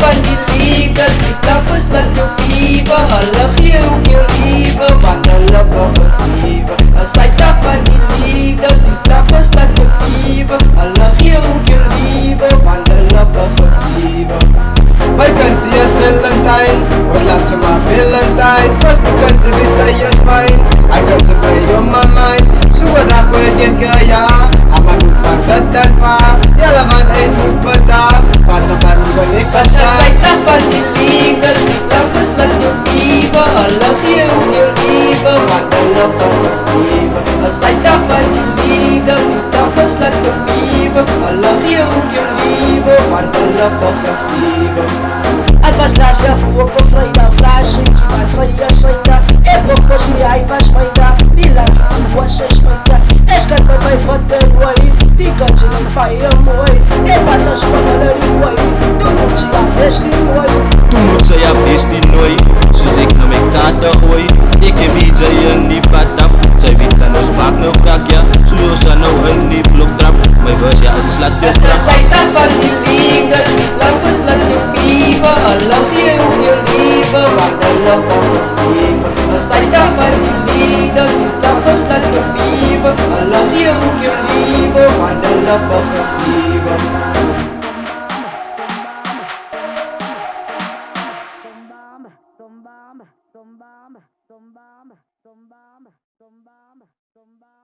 pandinig at tapos lang yung iba. Halaki yung iba, panala pa pasiba. Asay ta pandinig at tapos lang yung iba. Halaki yung iba, panala pa pasiba. My country has Valentine, was love to my Valentine. Cause the country inside your spine, I contemplate on my mind. Suwad ako yan kaya, ama magpagdagdag pa. Yalaman ay magpata, paano balik pa siya. Asay ta pandinig at tapos lang yung iba. Halaki yung iba, panala pa pasiba. Asay ta pandinig at tapos lang yung iba. Halaki yung iba, panala pa pasiba. Alvas nasce rua por freira, flash, que vai sair. É pouco se aí faz feita, dila que você espeita. Escapa vai foder aí, diga te não vai amoi. É bata sua galera aí, tu não te abres nem oi. Tungod sa yapis dinoy, suzik na may kadahoy. Ikibidjayan ni patap, sa vitanos bak no kakya. Suyo sa no ni blok trap, may basya at slat yung trap. Asay ta pandinig at tapos lang yung iba. Halaki yung iba, panala pa pasiba. Asay ta pandinig at tapos lang yung iba. Halaki yung iba, panala pa pasiba. Tumbamba, tumbamba, tumbamba, tumbamba, tumbamba, tumbamba.